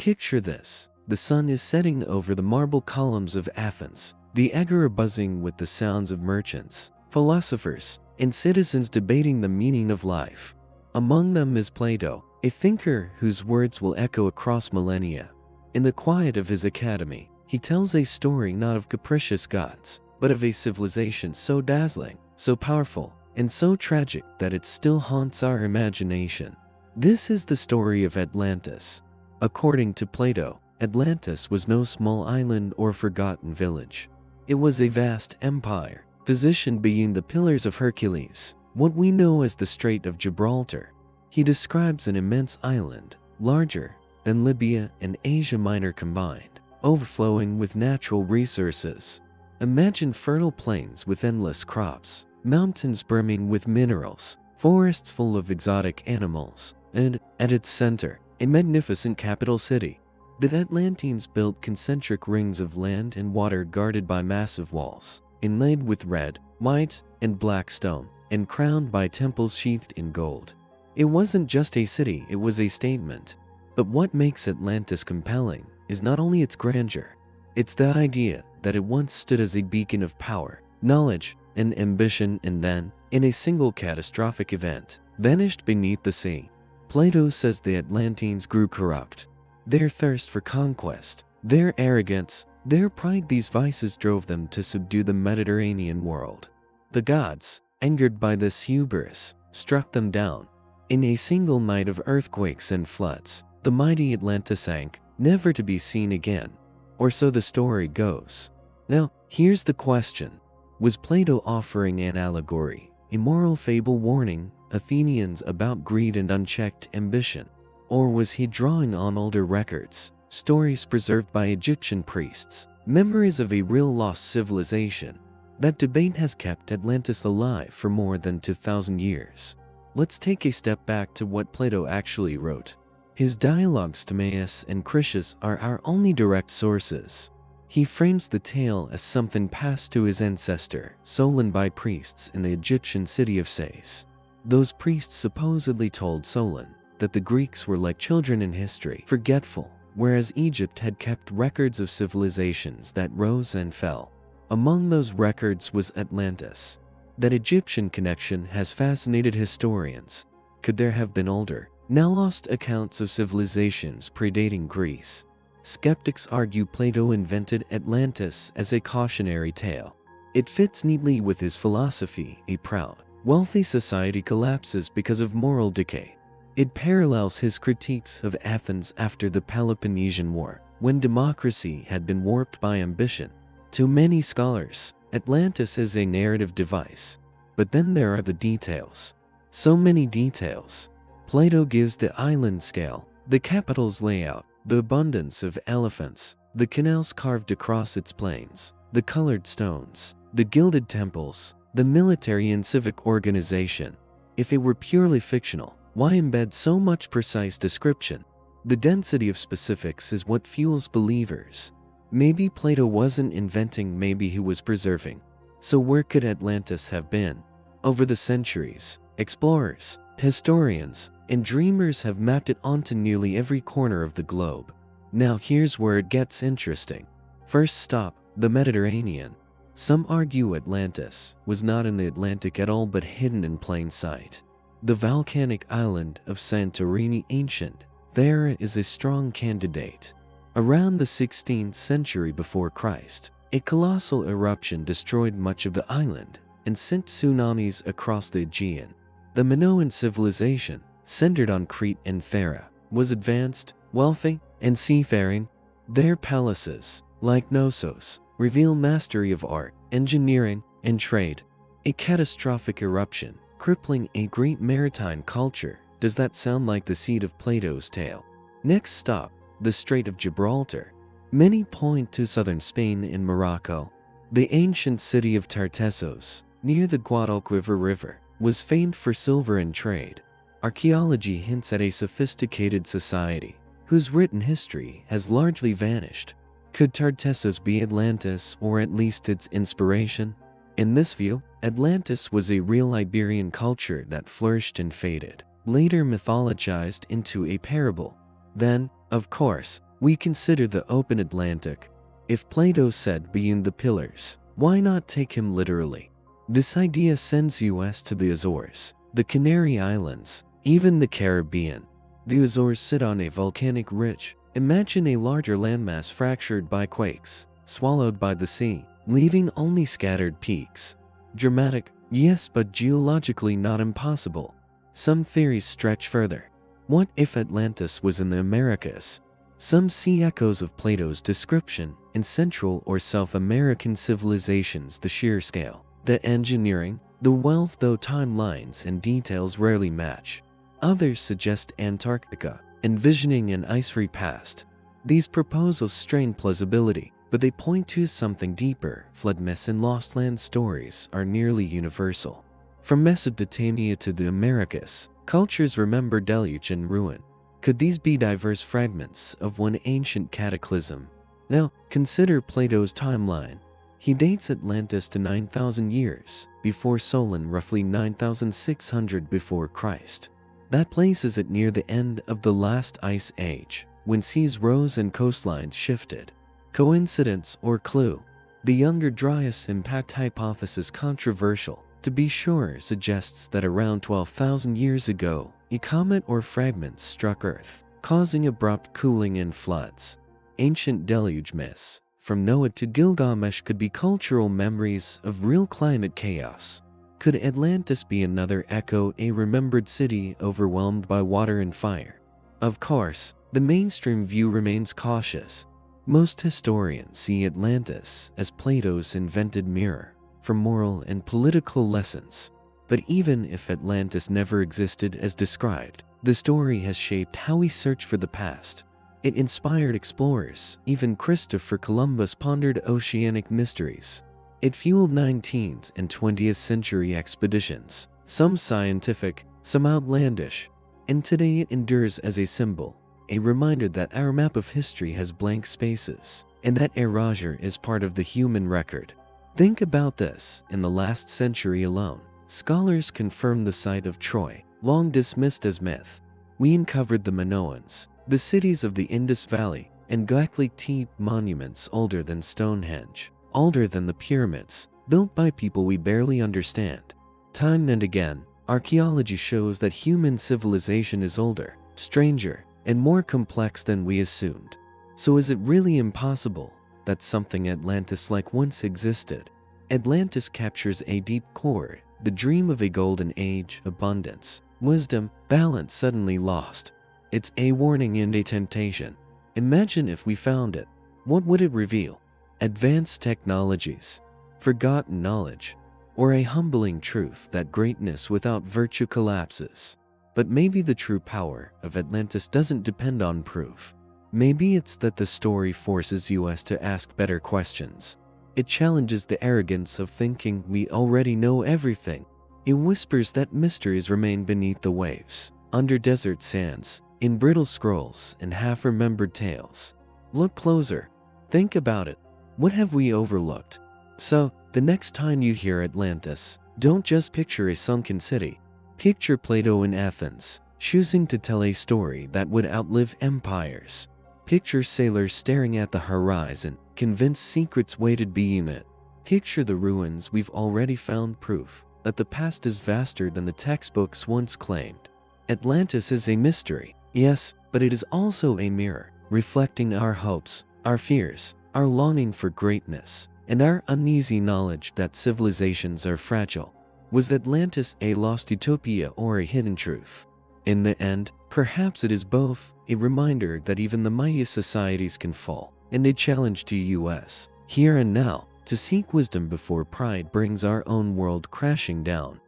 Picture this. The sun is setting over the marble columns of Athens, the agora buzzing with the sounds of merchants, philosophers, and citizens debating the meaning of life. Among them is Plato, a thinker whose words will echo across millennia. In the quiet of his academy, he tells a story not of capricious gods, but of a civilization so dazzling, so powerful, and so tragic that it still haunts our imagination. This is the story of Atlantis. According to Plato, Atlantis was no small island or forgotten village. It was a vast empire, positioned between the Pillars of Hercules, what we know as the Strait of Gibraltar. He describes an immense island, larger than Libya and Asia Minor combined, overflowing with natural resources. Imagine fertile plains with endless crops, mountains brimming with minerals, forests full of exotic animals, and, at its center, a magnificent capital city. The Atlanteans built concentric rings of land and water guarded by massive walls, inlaid with red, white, and black stone, and crowned by temples sheathed in gold. It wasn't just a city, it was a statement. But what makes Atlantis compelling is not only its grandeur, it's the idea that it once stood as a beacon of power, knowledge, and ambition, and then, in a single catastrophic event, vanished beneath the sea. Plato says the Atlanteans grew corrupt. Their thirst for conquest, their arrogance, their pride, these vices drove them to subdue the Mediterranean world. The gods, angered by this hubris, struck them down. In a single night of earthquakes and floods, the mighty Atlantis sank, never to be seen again. Or so the story goes. Now, here's the question. Was Plato offering an allegory, a moral fable warning Athenians about greed and unchecked ambition? Or was he drawing on older records, stories preserved by Egyptian priests, memories of a real lost civilization? That debate has kept Atlantis alive for more than 2,000 years. Let's take a step back to what Plato actually wrote. His dialogues Timaeus and Critias are our only direct sources. He frames the tale as something passed to his ancestor, Solon, by priests in the Egyptian city of Sais. Those priests supposedly told Solon that the Greeks were like children in history, forgetful, whereas Egypt had kept records of civilizations that rose and fell. Among those records was Atlantis. That Egyptian connection has fascinated historians. Could there have been older, now lost accounts of civilizations predating Greece? Skeptics argue Plato invented Atlantis as a cautionary tale. It fits neatly with his philosophy: a proud, wealthy society collapses because of moral decay. It parallels his critiques of Athens after the Peloponnesian War, when democracy had been warped by ambition. To many scholars, Atlantis is a narrative device. But then there are the details. So many details. Plato gives the island scale, the capital's layout, the abundance of elephants, the canals carved across its plains, the colored stones, the gilded temples, the military and civic organization. If it were purely fictional, why embed so much precise description? The density of specifics is what fuels believers. Maybe Plato wasn't inventing, maybe he was preserving. So where could Atlantis have been? Over the centuries, explorers, historians, and dreamers have mapped it onto nearly every corner of the globe. Now here's where it gets interesting. First stop, the Mediterranean. Some argue Atlantis was not in the Atlantic at all but hidden in plain sight. The volcanic island of Santorini, ancient there, is a strong candidate. Around the 16th century before Christ, a colossal eruption destroyed much of the island and sent tsunamis across the Aegean. The Minoan civilization, centered on Crete and Thera, was advanced, wealthy, and seafaring. Their palaces, like Knossos, reveal mastery of art, engineering, and trade. A catastrophic eruption, crippling a great maritime culture. Does that sound like the seed of Plato's tale? Next stop, the Strait of Gibraltar. Many point to southern Spain and Morocco. The ancient city of Tartessos, near the Guadalquivir River, was famed for silver and trade. Archaeology hints at a sophisticated society, whose written history has largely vanished. Could Tartessos be Atlantis, or at least its inspiration? In this view, Atlantis was a real Iberian culture that flourished and faded, later mythologized into a parable. Then, of course, We consider the open Atlantic. If Plato said beyond the pillars, why not take him literally? This idea sends us to the Azores, the Canary Islands, even the Caribbean. The Azores sit on a volcanic ridge. Imagine a larger landmass fractured by quakes, swallowed by the sea, leaving only scattered peaks. Dramatic, yes, but geologically not impossible. Some theories stretch further. What if Atlantis was in the Americas? Some see echoes of Plato's description in Central or South American civilizations. The sheer scale, the engineering, the wealth, though timelines and details rarely match. Others suggest Antarctica, envisioning an ice-free past. These proposals strain plausibility, but they point to something deeper. Flood myths and lost land stories are nearly universal. From Mesopotamia to the Americas, cultures remember deluge and ruin. Could these be diverse fragments of one ancient cataclysm? Now, consider Plato's timeline. He dates Atlantis to 9,000 years before Solon, roughly 9,600 before Christ. That places it near the end of the last ice age, when seas rose and coastlines shifted. Coincidence or clue? The Younger Dryas impact hypothesis, controversial, to be sure, suggests that around 12,000 years ago, a comet or fragments struck Earth, causing abrupt cooling and floods. Ancient deluge myths, from Noah to Gilgamesh, could be cultural memories of real climate chaos. Could Atlantis be another echo, a remembered city overwhelmed by water and fire? Of course, the mainstream view remains cautious. Most historians see Atlantis as Plato's invented mirror for moral and political lessons. But even if Atlantis never existed as described, the story has shaped how we search for the past. It inspired explorers. Even Christopher Columbus pondered oceanic mysteries. It fueled 19th and 20th century expeditions, some scientific, some outlandish. And today it endures as a symbol, a reminder that our map of history has blank spaces, and that erasure is part of the human record. Think about this. In the last century alone, scholars confirmed the site of Troy, long dismissed as myth. We uncovered the Minoans, the cities of the Indus Valley, and Göbekli Tepe monuments older than Stonehenge, older than the pyramids, built by people we barely understand. Time and again, archaeology shows that human civilization is older, stranger, and more complex than we assumed. So is it really impossible that something Atlantis-like once existed? Atlantis captures a deep chord, the dream of a golden age, abundance, wisdom, balance suddenly lost. It's a warning and a temptation. Imagine if we found it. What would it reveal? Advanced technologies, forgotten knowledge, or a humbling truth that greatness without virtue collapses? But maybe the true power of Atlantis doesn't depend on proof. Maybe it's that the story forces us to ask better questions. It challenges the arrogance of thinking we already know everything. It whispers that mysteries remain beneath the waves, under desert sands, in brittle scrolls and half-remembered tales. Look closer. Think about it. What have we overlooked? So, the next time you hear Atlantis, don't just picture a sunken city. Picture Plato in Athens, choosing to tell a story that would outlive empires. Picture sailors staring at the horizon, convinced secrets waited beyond it. Picture the ruins we've already found, proof that the past is vaster than the textbooks once claimed. Atlantis is a mystery, yes, but it is also a mirror, reflecting our hopes, our fears, our longing for greatness, and our uneasy knowledge that civilizations are fragile. Was Atlantis a lost utopia or a hidden truth? In the end, perhaps it is both, a reminder that even the mightiest societies can fall, and a challenge to us, here and now, to seek wisdom before pride brings our own world crashing down.